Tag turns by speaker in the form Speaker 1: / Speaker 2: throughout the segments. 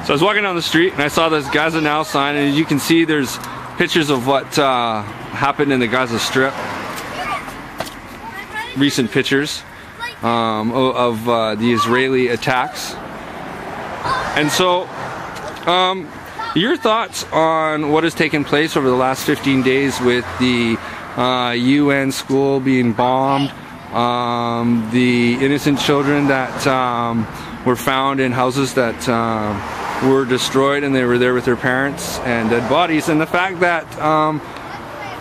Speaker 1: So I was walking down the street and I saw this Gaza Now sign, and as you can see, there's pictures of what happened in the Gaza Strip. Recent pictures of the Israeli attacks. And so, your thoughts on what has taken place over the last 15 days with the UN school being bombed, the innocent children that were found in houses that were destroyed and they were there with their parents and dead bodies, and the fact that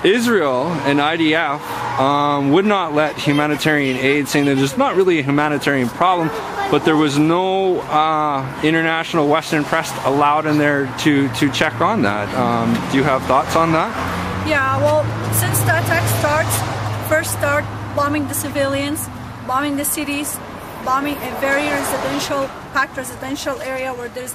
Speaker 1: Israel and IDF would not let humanitarian aid, saying that there's not really a humanitarian problem, but there was no international Western press allowed in there to check on that. Do you have thoughts on that?
Speaker 2: Yeah, well, since the attack first start bombing the civilians, bombing the cities, bombing a very packed residential area where there's,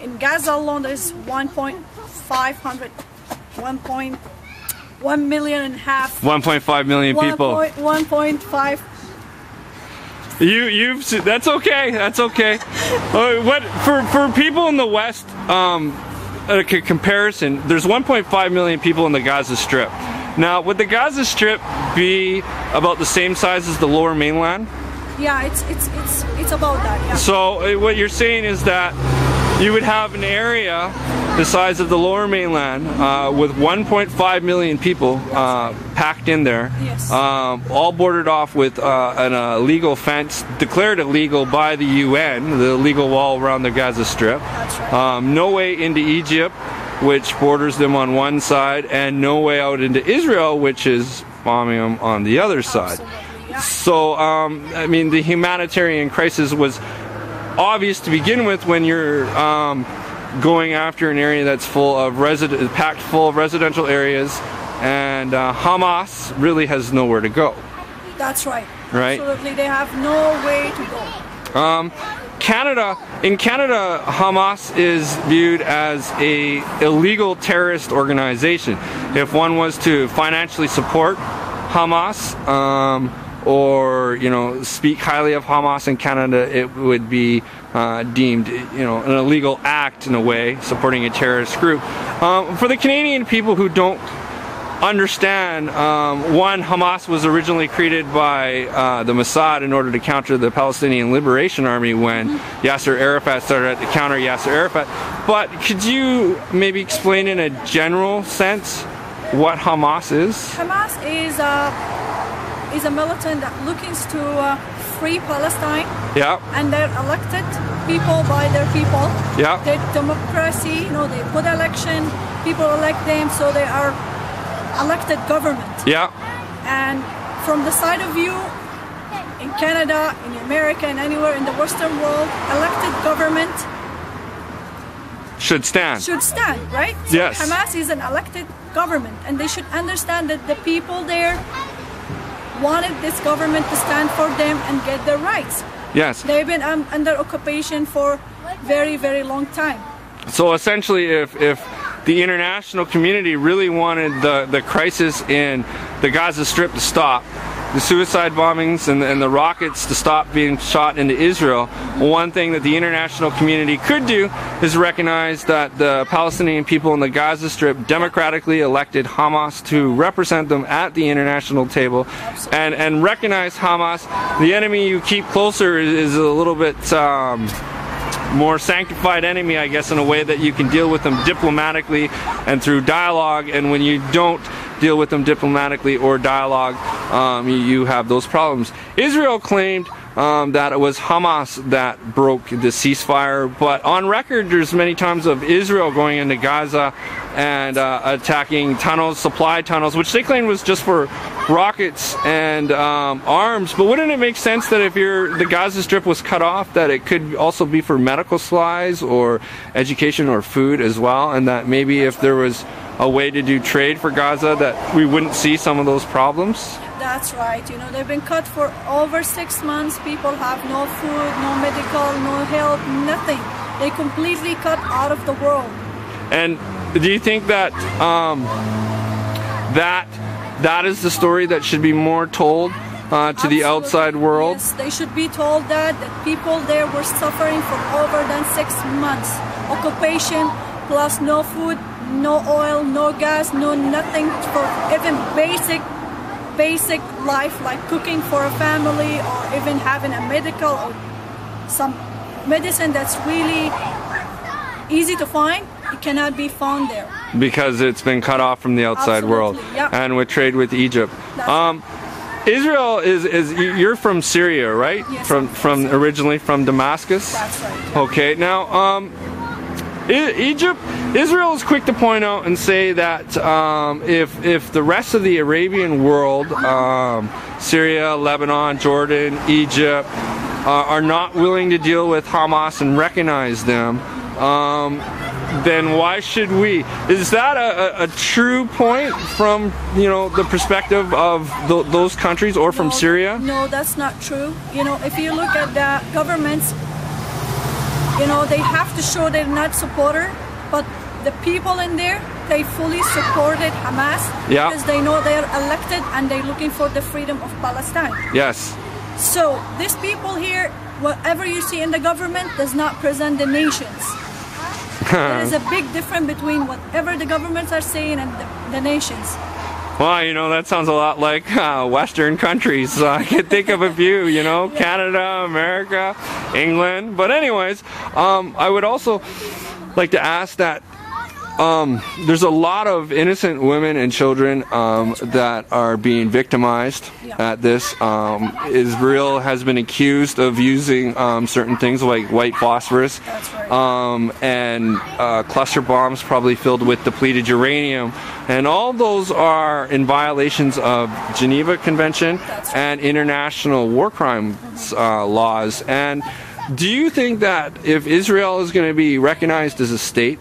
Speaker 2: in Gaza alone, there's 1.5 million people. 1.5.
Speaker 1: That's okay. That's okay. What for people in the West? A comparison. There's 1.5 million people in the Gaza Strip. Now, would the Gaza Strip be about the same size as the Lower Mainland?
Speaker 2: Yeah, it's about that. Yeah.
Speaker 1: So what you're saying is that you would have an area the size of the Lower Mainland with 1.5 million people packed in there,
Speaker 2: yes.
Speaker 1: All bordered off with an illegal fence declared illegal by the UN, the legal wall around the Gaza Strip.
Speaker 2: That's right.
Speaker 1: No way into Egypt, which borders them on one side, and no way out into Israel, which is bombing them on the other side.
Speaker 2: Yeah.
Speaker 1: So, I mean, the humanitarian crisis was obvious to begin with when you're going after an area that's packed full of residential areas, and Hamas really has nowhere to go.
Speaker 2: That's right.
Speaker 1: Right?
Speaker 2: Absolutely, they have no way to go.
Speaker 1: In Canada, Hamas is viewed as a illegal terrorist organization. If one was to financially support Hamas, or speak highly of Hamas in Canada, it would be deemed an illegal act in a way, supporting a terrorist group. For the Canadian people who don't understand, one, Hamas was originally created by the Mossad in order to counter the Palestinian Liberation Army when Yasser Arafat started to counter Yasser Arafat. But could you maybe explain in a general sense what Hamas is?
Speaker 2: Hamas is a militant that looks to free Palestine.
Speaker 1: Yeah.
Speaker 2: And they're elected people by their people.
Speaker 1: Yeah.
Speaker 2: They're democracy, they put election, people elect them, so they are elected government.
Speaker 1: Yeah.
Speaker 2: And from the side of view, in Canada, in America, and anywhere in the Western world, elected government
Speaker 1: should stand.
Speaker 2: Right? So
Speaker 1: yes.
Speaker 2: Hamas is an elected government, and they should understand that the people there wanted this government to stand for them and get their rights.
Speaker 1: Yes.
Speaker 2: They've been under occupation for very, very long time. So
Speaker 1: essentially, if the international community really wanted the crisis in the Gaza Strip to stop, the suicide bombings and the rockets to stop being shot into Israel, one thing that the international community could do is recognize that the Palestinian people in the Gaza Strip democratically elected Hamas to represent them at the international table, and recognize Hamas. The enemy you keep closer is a little bit more sanctified enemy, I guess, in a way that you can deal with them diplomatically and through dialogue, and when you don't deal with them diplomatically or dialogue, you have those problems. Israel claimed that it was Hamas that broke the ceasefire, but on record there's many times of Israel going into Gaza and attacking tunnels, supply tunnels, which they claimed was just for rockets and arms. But wouldn't it make sense that if the Gaza Strip was cut off, that it could also be for medical supplies or education or food as well, and that maybe if there was a way to do trade for Gaza, that we wouldn't see some of those problems?
Speaker 2: That's right. They've been cut for over 6 months. People have no food, no medical, no help, nothing. They completely cut out of the world.
Speaker 1: And do you think that that is the story that should be more told to the outside world?
Speaker 2: Yes, they should be told that people there were suffering for over than 6 months. Occupation plus no food, no oil, no gas, no nothing for even basic life like cooking for a family or even having a medical or some medicine that's really easy to find. It cannot be found there.
Speaker 1: Because it's been cut off from the outside world.
Speaker 2: Yep.
Speaker 1: And with trade with Egypt. Israel is you're from Syria, right?
Speaker 2: Yes,
Speaker 1: from originally from Damascus?
Speaker 2: That's right. Yeah.
Speaker 1: Okay, now Israel is quick to point out and say that if the rest of the Arabian world, Syria, Lebanon, Jordan, Egypt, are not willing to deal with Hamas and recognize them, then why should we? Is that a true point from the perspective of those countries or from Syria?
Speaker 2: No, that's not true. If you look at the governments, they have to show they're not supporter, but the people in there, they fully supported Hamas because they know they're elected and they're looking for the freedom of Palestine.
Speaker 1: Yes.
Speaker 2: So these people here, whatever you see in the government does not present the nations. There is a big difference between whatever the governments are saying and the nations.
Speaker 1: Well, that sounds a lot like Western countries. I can think of a few, Canada, America, England. But anyways, I would also like to ask that there's a lot of innocent women and children that are being victimized at this. Israel has been accused of using certain things like white phosphorus and cluster bombs probably filled with depleted uranium. And all those are in violations of Geneva Convention and international war crimes laws. And do you think that if Israel is going to be recognized as a state,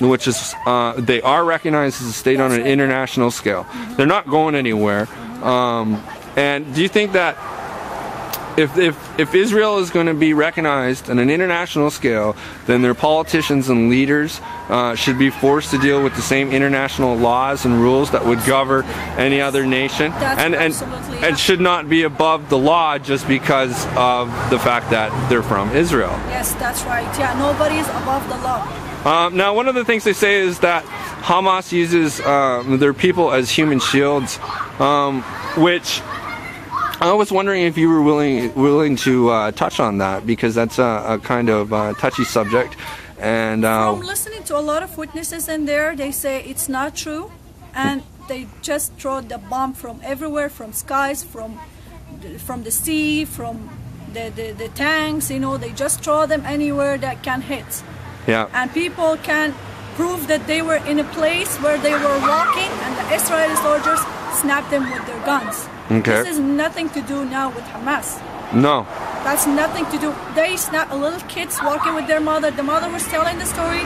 Speaker 1: which is they are recognized as a state on an international scale, they're not going anywhere, and do you think that if Israel is going to be recognized on an international scale, then their politicians and leaders should be forced to deal with the same international laws and rules that would govern any other nation, and should not be above the law just because of the fact that they're from Israel? Yes,
Speaker 2: that's right. Yeah, nobody is above the law.
Speaker 1: Now, one of the things they say is that Hamas uses their people as human shields, which I was wondering if you were willing to touch on that, because that's a kind of touchy subject. And
Speaker 2: from listening to a lot of witnesses in there, they say it's not true, and they just throw the bomb from everywhere, from skies, from the sea, from the tanks. They just throw them anywhere that can hit.
Speaker 1: Yeah.
Speaker 2: And people can prove that they were in a place where they were walking and the Israeli soldiers snapped them with their guns.
Speaker 1: Okay.
Speaker 2: This has nothing to do now with Hamas.
Speaker 1: No.
Speaker 2: That's nothing to do. They snap little kids walking with their mother. The mother was telling the story.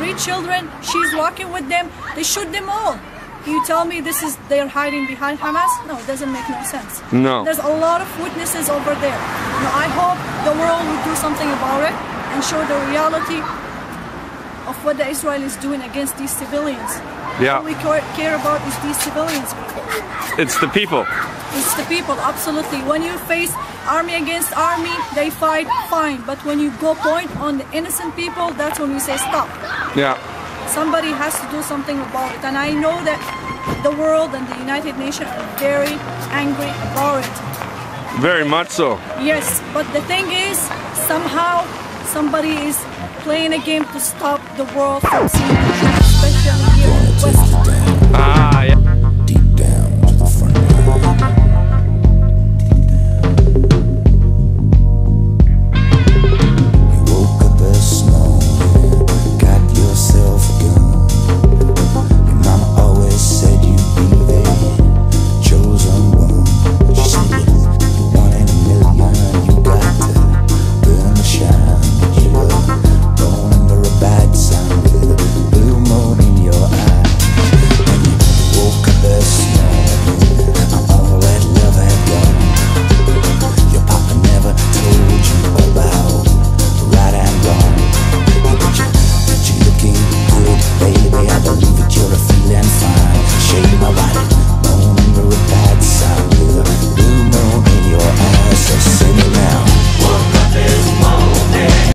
Speaker 2: 3 children, she's walking with them. They shoot them all. You tell me they're hiding behind Hamas? No, it doesn't make no sense.
Speaker 1: No.
Speaker 2: There's a lot of witnesses over there. I hope the world will do something about it and show the reality of what the Israelis doing against these civilians.
Speaker 1: Yeah.
Speaker 2: All we care about is these civilians.
Speaker 1: It's the people.
Speaker 2: It's the people, absolutely. When you face army against army, they fight fine. But when you go point on the innocent people, that's when we say stop.
Speaker 1: Yeah.
Speaker 2: Somebody has to do something about it. And I know that the world and the United Nations are very angry about it.
Speaker 1: Very much so.
Speaker 2: Yes, but the thing is, somehow somebody is playing a game to stop the world from seeing it, especially here in the West.